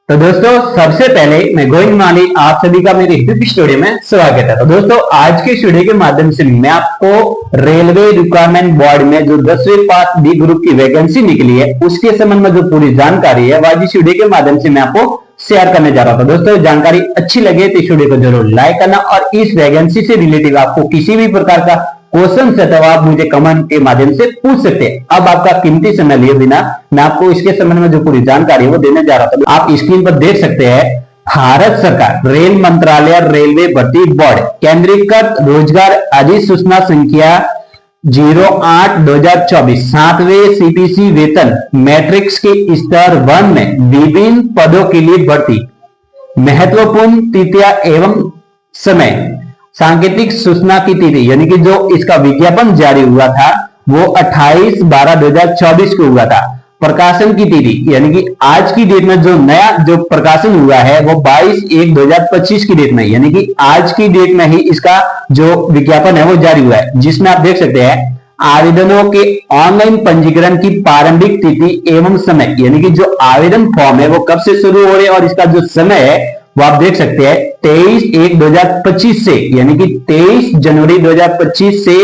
तो दोस्तों सबसे पहले मैं गोविंद माली आप सभी का मेरे यूट्यूब स्टूडियो में स्वागत है। तो दोस्तों आज के स्टूडियो के माध्यम से मैं आपको रेलवे रिक्वायरमेंट बोर्ड में जो 10वीं पास बी ग्रुप की वैकेंसी निकली है उसके संबंध में जो पूरी जानकारी है वह इस वीडियो के माध्यम से मैं आपको शेयर करने जा रहा था। दोस्तों जानकारी अच्छी लगे तो इस वीडियो को जरूर लाइक करना और इस वैकेंसी से रिलेटेड आपको किसी भी प्रकार का क्वेश्चन है तो आप मुझे कमेंट के माध्यम से पूछ सकते हैं। अब आपका कीमती समय लिए बिना मैं आपको इसके संबंध में जो पूरी जानकारी है वो देने जा रहा था। आप स्क्रीन पर देख सकते हैं भारत सरकार रेल मंत्रालय रेलवे भर्ती बोर्ड केंद्रीकृत रोजगार अधिसूचना संख्या 08/2024 7वें सीपीसी वेतन मैट्रिक्स के स्तर 1 में विभिन्न पदों के लिए भर्ती महत्वपूर्ण तिथियां एवं समय सांकेतिक सूचना की तिथि यानी कि जो इसका विज्ञापन जारी हुआ था वो 28/12/2024 को हुआ था। प्रकाशन की तिथि यानी कि आज की डेट में जो नया जो प्रकाशन हुआ है वो 22/1/2025 की डेट में यानी कि आज की डेट में ही इसका जो विज्ञापन है वो जारी हुआ है, जिसमें आप देख सकते हैं आवेदनों के ऑनलाइन पंजीकरण की प्रारंभिक तिथि एवं समय यानी कि जो आवेदन फॉर्म है वो कब से शुरू हो रहे हैं और इसका जो समय है वो आप देख सकते हैं 23/1/2025 से यानी कि 23 जनवरी 2025 से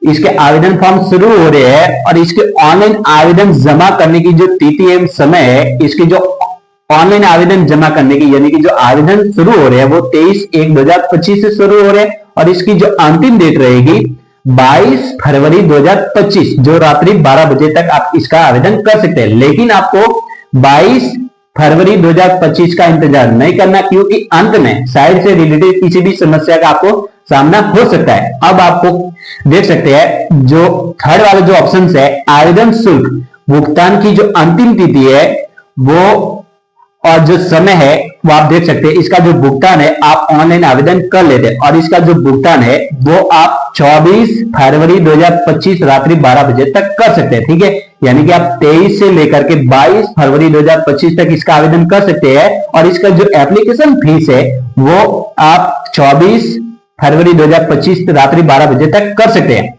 इसके आवेदन फॉर्म शुरू हो रहे हैं और इसके ऑनलाइन आवेदन जमा करने की जो तिथि एवं समय है इसके जो ऑनलाइन आवेदन जमा करने की यानी कि जो आवेदन शुरू हो रहे हैं वो 23/1/2025 से शुरू हो रहे हैं और इसकी जो अंतिम डेट रहेगी 22 फरवरी 2025 जो रात्रि 12 बजे तक आप इसका आवेदन कर सकते हैं। लेकिन आपको 22 फरवरी 2025 का इंतजार नहीं करना क्योंकि अंत में साइड से रिलेटेड किसी भी समस्या का आपको सामना हो सकता है। अब आपको देख सकते हैं जो थर्ड वाला जो ऑप्शन है आवेदन शुल्क भुगतान की जो अंतिम तिथि है वो और जो समय है वो आप देख सकते हैं। इसका जो भुगतान है आप ऑनलाइन आवेदन कर लेते हैं और इसका जो भुगतान है वो आप 24 फरवरी 2025 रात्रि 12 बजे तक कर सकते हैं। ठीक है, यानी कि आप 23 से लेकर के 22 फरवरी 2025 तक इसका आवेदन कर सकते हैं और इसका जो एप्लीकेशन फीस है वो आप 24 फरवरी 2025 रात्रि 12 बजे तक कर सकते हैं।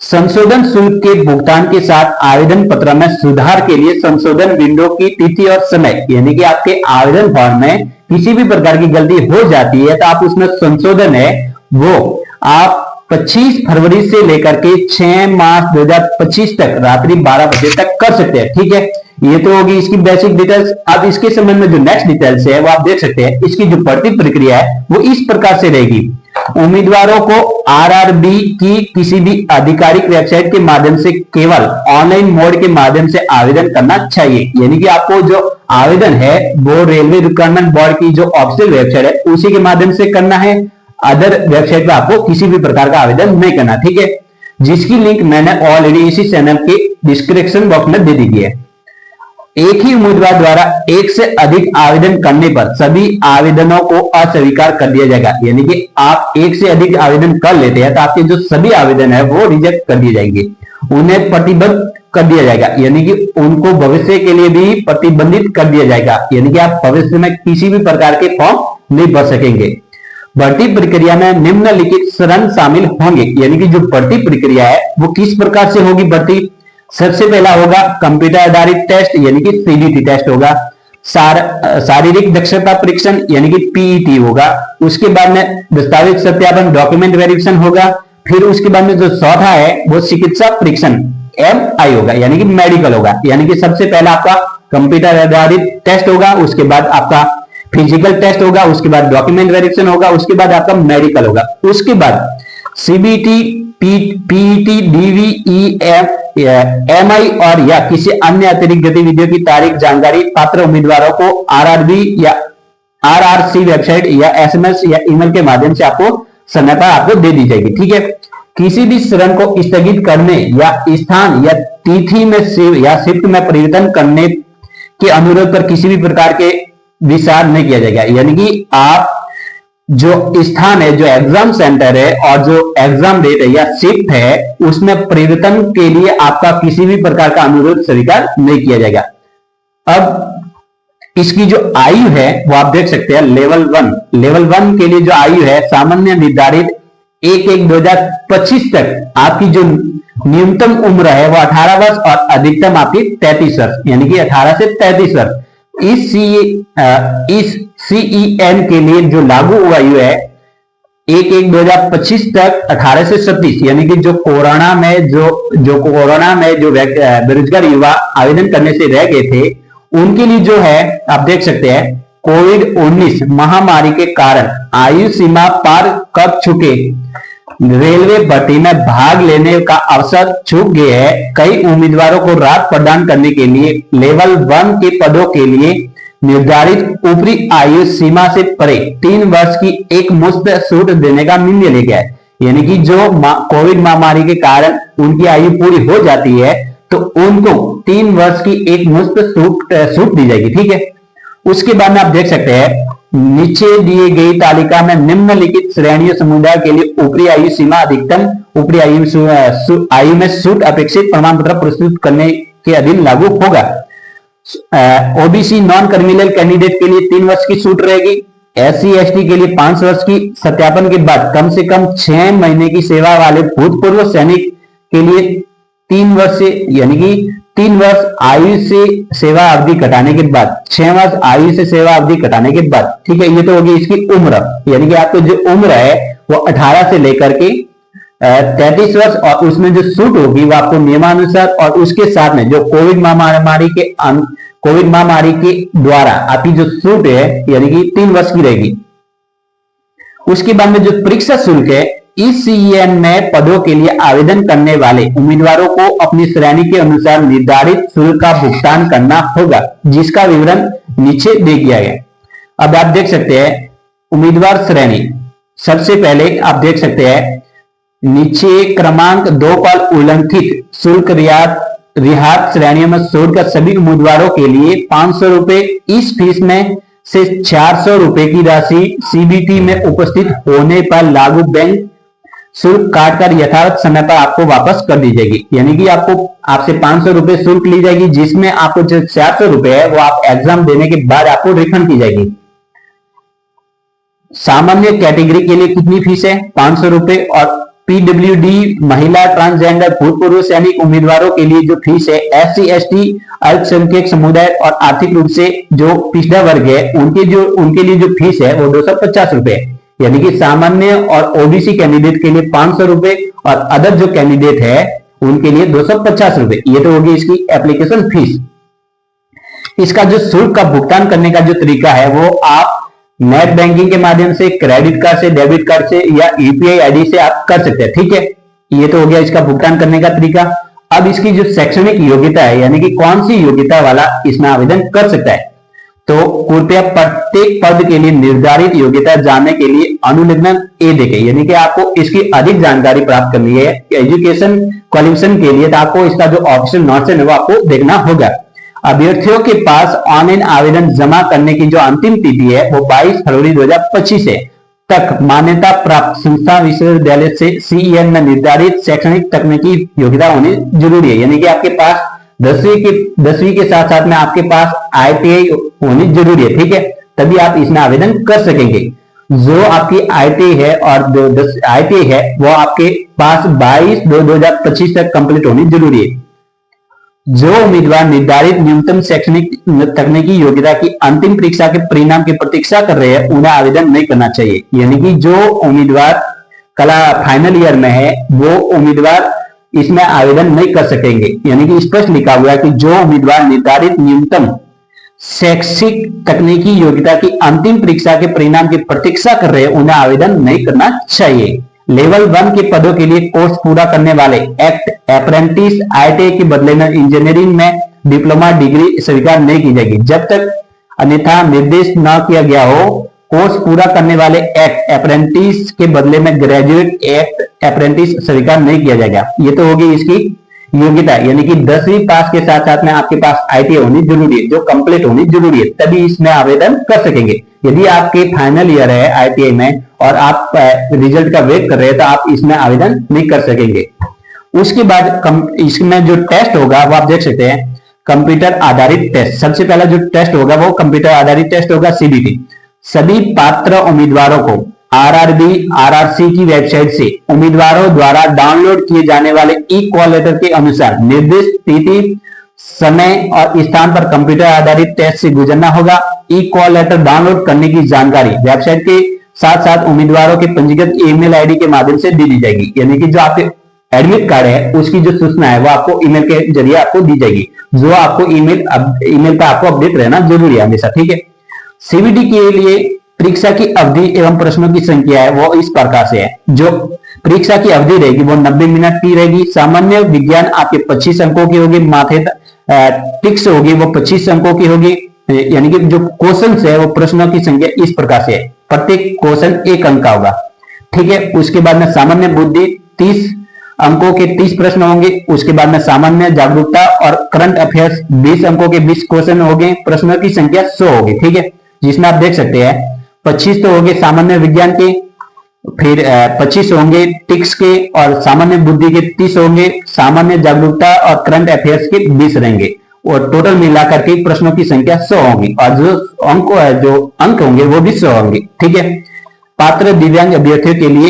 संशोधन शुल्क के भुगतान के साथ आवेदन पत्र में सुधार के लिए संशोधन विंडो की तिथि और समय यानी कि आपके आवेदन फॉर्म में किसी भी प्रकार की गलती हो जाती है तो आप उसमें संशोधन है वो आप 25 फरवरी से लेकर के 6 मार्च 2025 तक रात्रि 12 बजे तक कर सकते हैं। ठीक है, ये तो होगी इसकी बेसिक डिटेल्स। अब इसके संबंध में जो नेक्स्ट डिटेल्स है वो आप देख सकते हैं। इसकी जो भर्ती प्रक्रिया है वो इस प्रकार से रहेगी। उम्मीदवारों को आरआरबी की किसी भी आधिकारिक वेबसाइट के माध्यम से केवल ऑनलाइन मोड के माध्यम से आवेदन करना चाहिए यानी कि आपको जो आवेदन है वो रेलवे रिक्वायरमेंट बोर्ड की जो ऑफिशियल वेबसाइट है उसी के माध्यम से करना है। अदर वेबसाइट पर आपको किसी भी प्रकार का आवेदन नहीं करना। ठीक है, जिसकी लिंक मैंने ऑलरेडी इसी चैनल के डिस्क्रिप्शन बॉक्स में दे दी है। एक ही उम्मीदवार द्वारा एक से अधिक आवेदन करने पर सभी आवेदनों को अस्वीकार कर दिया जाएगा यानी कि आप एक से अधिक आवेदन कर लेते हैं तो आपके जो सभी आवेदन है वो रिजेक्ट कर दिए जाएंगे, उन्हें प्रतिबंध कर दिया जाएगा यानी कि उनको भविष्य के लिए भी प्रतिबंधित कर दिया जाएगा यानी कि आप भविष्य में किसी भी प्रकार के फॉर्म नहीं भर सकेंगे। भर्ती प्रक्रिया में निम्नलिखित चरण शामिल होंगे यानी कि जो भर्ती प्रक्रिया है वो किस प्रकार से होगी। भर्ती सबसे पहला होगा कंप्यूटर आधारित टेस्ट यानी कि सीबीटी टेस्ट होगा। शारीरिक दक्षता परीक्षण यानी कि पीईटी होगा। उसके बाद में दस्तावेज सत्यापन डॉक्यूमेंट वेरिफिकेशन होगा। फिर उसके बाद में जो चौथा है वो चिकित्सा परीक्षण एमआई होगा यानी कि मेडिकल होगा। यानी कि सबसे पहला आपका कंप्यूटर आधारित टेस्ट होगा, उसके बाद आपका फिजिकल टेस्ट होगा, उसके बाद डॉक्यूमेंट वेरिफिकेशन होगा, उसके बाद आपका मेडिकल होगा। उसके बाद सीबीटी पीईटी डीवीईएम एमआई और या किसी अन्य अतिरिक्त गतिविधियों की तारीख जानकारी पात्र उम्मीदवारों को आरआरबी या आरआरसी वेबसाइट या एसएमएस या ईमेल के माध्यम से आपको समय पर आपको दे दी जाएगी। ठीक है, किसी भी चरण को स्थगित करने या स्थान या तिथि में शिफ्ट में परिवर्तन करने के अनुरोध पर किसी भी प्रकार के विचार नहीं किया जाएगा यानी कि आप जो स्थान है जो एग्जाम सेंटर है और जो एग्जाम डेट है या शिफ्ट है उसमें परिवर्तन के लिए आपका किसी भी प्रकार का अनुरोध स्वीकार नहीं किया जाएगा। अब इसकी जो आयु है वो आप देख सकते हैं लेवल 1 के लिए जो आयु है सामान्य निर्धारित 1/1/2025 तक आपकी जो न्यूनतम उम्र है वो 18 वर्ष और अधिकतम आपकी 33 वर्ष यानी कि 18 से 33 वर्ष। इस CEN के लिए जो लागू आयु है 1/1/2025 तक 18 से 37, यानी कि जो कोरोना में जो बेरोजगार युवा आवेदन करने से रह गए थे, उनके लिए जो है आप देख सकते हैं कोविड-19 महामारी के कारण आयु सीमा पार कर चुके रेलवे भर्ती में भाग लेने का अवसर चूक गए हैं। कई उम्मीदवारों को राहत प्रदान करने के लिए लेवल 1 के पदों के लिए निर्धारित ऊपरी आयु सीमा से परे 3 वर्ष की एक मुश्त छूट देने का निर्णय लिया गया है। यानी कि जो कोविड महामारी के कारण उनकी आयु पूरी हो जाती है तो उनको 3 वर्ष की एक मुश्त छूट दी जाएगी। ठीक है, उसके बाद में आप देख सकते हैं नीचे दिए गई तालिका में निम्नलिखित श्रेणियों समुदाय के लिए ऊपरी आयु सीमा अधिकतम ऊपरी आयु में छूट अपेक्षित प्रमाण पत्र प्रस्तुत करने के अधीन लागू होगा। ओबीसी नॉन क्रिमिनल कैंडिडेट के लिए 3 वर्ष की छूट रहेगी। SC/ST के लिए 5 वर्ष की सत्यापन के बाद कम से कम 6 महीने की सेवा वाले भूतपूर्व सैनिक के लिए 3 वर्ष से यानी कि 3 वर्ष आयु से सेवा अवधि घटाने के बाद 6 वर्ष आयु से सेवा अवधि घटाने के बाद, ठीक है, ये तो होगी इसकी उम्र, यानी कि आपको जो उम्र है वो 18 से लेकर के 33 वर्ष और उसमें जो छूट होगी वो आपको नियमानुसार और उसके साथ में जो कोविड महामारी के द्वारा आपकी जो छूट है यानी कि 3 वर्ष की रहेगी। उसके बाद में जो परीक्षा शुल्क है इस CEN में पदों के लिए आवेदन करने वाले उम्मीदवारों को अपनी श्रेणी के अनुसार निर्धारित शुल्क का भुगतान करना होगा, जिसका विवरण नीचे दे दिया गया। अब आप देख सकते हैं उम्मीदवार श्रेणी, सबसे पहले आप देख सकते हैं नीचे क्रमांक 2 पर उल्लिखित शुल्क रियायत श्रेणियों में छूट कर सभी उम्मीदवारों के लिए 500 रुपए, इस फीस में से 400 रुपए की राशि CBT में उपस्थित होने पर लागू बैंक शुल्क काट कर यथावत समय पर आपको वापस कर दी जाएगी। यानी कि आपसे 500 रुपए शुल्क ली जाएगी, जिसमें आपको जो 400 रुपए है वो आप एग्जाम देने के बाद आपको रिफंड की जाएगी। सामान्य कैटेगरी के लिए कितनी फीस है? 500 रुपए और PWD महिला ट्रांसजेंडर भूतपूर्व सैनिक उम्मीदवारों के लिए जो फीस है SC/ST अल्पसंख्यक समुदाय और आर्थिक रूप से जो पिछड़ा वर्ग है उनके लिए जो फीस है वो 250 रुपए है। यानी कि सामान्य और OBC कैंडिडेट के लिए 500 रुपए और अदर जो कैंडिडेट है उनके लिए 250 रुपए। ये तो होगी इसकी एप्लीकेशन फीस। इसका जो शुल्क का भुगतान करने का जो तरीका है वो आप नेट बैंकिंग के माध्यम से, क्रेडिट कार्ड से, डेबिट कार्ड से या UPI ID से आप कर सकते हैं। ठीक है, ये तो हो गया इसका भुगतान करने का तरीका। अब इसकी जो शैक्षणिक योग्यता है यानी कि कौन सी योग्यता वाला इसमें आवेदन कर सकता है, तो कृपया प्रत्येक पद के लिए निर्धारित योग्यता जानने के लिए अनुलिग्न ए देखें। यानी कि आपको इसकी अधिक जानकारी प्राप्त करनी है एजुकेशन क्वालिफिकेशन के लिए, तो आपको इसका जो ऑफिशियल नोट्स है वो आपको देखना होगा। अभ्यर्थियों के पास ऑनलाइन आवेदन जमा करने की जो अंतिम तिथि है वो 22 फरवरी 2025 है तक मान्यता प्राप्त संस्था विश्वविद्यालय से CEN में निर्धारित शैक्षणिक तकनीकी योग्यता होनी जरूरी है। यानी कि आपके पास 10वीं के साथ साथ में आपके पास ITI होनी जरूरी है। ठीक है, तभी आप इसमें आवेदन कर सकेंगे। जो आपकी ITI है और ITI है वो आपके पास 22/2/2025 तक कंप्लीट होनी जरूरी है। जो उम्मीदवार निर्धारित न्यूनतम शैक्षणिक तकनीकी योग्यता की अंतिम परीक्षा के परिणाम की प्रतीक्षा कर रहे हैं उन्हें आवेदन नहीं करना चाहिए। यानी कि जो उम्मीदवार कला फाइनल ईयर में है वो उम्मीदवार इसमें आवेदन नहीं कर सकेंगे। यानी कि स्पष्ट लिखा हुआ है कि जो उम्मीदवार निर्धारित न्यूनतम शैक्षिक तकनीकी योग्यता की अंतिम परीक्षा के परिणाम की प्रतीक्षा कर रहे हैं उन्हें आवेदन नहीं करना चाहिए। लेवल 1 के पदों के लिए कोर्स पूरा करने वाले एक्ट अप्रेंटिस ITI के बदले में इंजीनियरिंग में डिप्लोमा डिग्री स्वीकार नहीं की जाएगी जब तक अन्यथा निर्देश न किया गया हो। कोर्स पूरा करने वाले एक्ट अप्रेंटिस के बदले में ग्रेजुएट एक्ट अप्रेंटिस स्वीकार नहीं किया जाएगा। ये तो होगी इसकी योग्यता, यानी कि 10वीं पास के साथ साथ में आपके पास ITI होनी जरूरी है, जो कंप्लीट होनी जरूरी है, तभी इसमें आवेदन कर सकेंगे। यदि आपके फाइनल ईयर है ITI में और आप रिजल्ट का वेट कर रहे हैं तो आप इसमें आवेदन नहीं कर सकेंगे। उसके बाद इसमें जो टेस्ट होगा वो आप देख सकते हैं कंप्यूटर आधारित टेस्ट। सबसे पहला जो टेस्ट होगा वो कंप्यूटर आधारित टेस्ट होगा CBT। सभी पात्र उम्मीदवारों को RRB RRC की वेबसाइट से उम्मीदवारों द्वारा डाउनलोड किए जाने वाले ई कॉल लेटर के अनुसार निर्दिष्ट तिथि समय और स्थान पर कंप्यूटर आधारित टेस्ट से गुजरना होगा। ई कॉल लेटर डाउनलोड करने की जानकारी वेबसाइट के साथ साथ उम्मीदवारों के पंजीकृत ईमेल आईडी के माध्यम से दी जाएगी, यानी कि जो आपके एडमिट कार्ड है उसकी जो सूचना है वो आपको ईमेल के जरिए आपको दी जाएगी, जो आपको ईमेल पर आपको अपडेट रहना जरूरी है हमेशा, ठीक है। सीबीटी के लिए परीक्षा की अवधि एवं प्रश्नों की संख्या है वो इस प्रकार से है। जो परीक्षा की अवधि रहेगी वो 90 मिनट की रहेगी। सामान्य विज्ञान आपके 25 अंकों की होगी, माथे टिक्स होगी वो 25 अंकों की होगी, यानी कि जो क्वेश्चन है वो प्रश्नों की संख्या इस प्रकार से है, प्रत्येक क्वेश्चन 1 अंक का होगा, ठीक है। उसके बाद में सामान्य बुद्धि 30 अंकों के 30 प्रश्न होंगे। उसके बाद में सामान्य जागरूकता और करंट अफेयर्स 20 अंकों के 20 क्वेश्चन होंगे, प्रश्नों की संख्या 100 होगी, ठीक है। जिसमें आप देख सकते हैं 25 तो होंगे सामान्य विज्ञान के, फिर 25 होंगे टिक्स के और सामान्य बुद्धि के 30 होंगे, सामान्य जागरूकता और करंट अफेयर्स के 20 रहेंगे और टोटल मिलाकर के प्रश्नों की संख्या 100 होगी और जो अंक होंगे वो भी 100 होंगे, ठीक है। पात्र दिव्यांग अभ्यर्थियों के लिए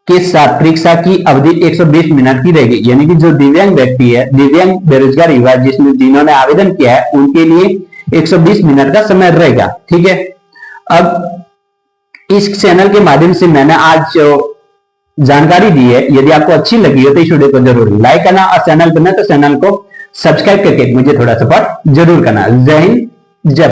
के साथ परीक्षा की अवधि 120 मिनट की रहेगी, यानी कि जो दिव्यांग व्यक्ति है, दिव्यांग बेरोजगार युवा जिन्होंने आवेदन किया है उनके लिए 120 मिनट का समय रहेगा, ठीक है। अब इस चैनल के माध्यम से मैंने आज जो जानकारी दी है, यदि आपको अच्छी लगी हो तो इस वीडियो को जरूर लाइक करना और चैनल पर न तो चैनल को सब्सक्राइब करके मुझे थोड़ा सपोर्ट जरूर करना। जय हिंद, जय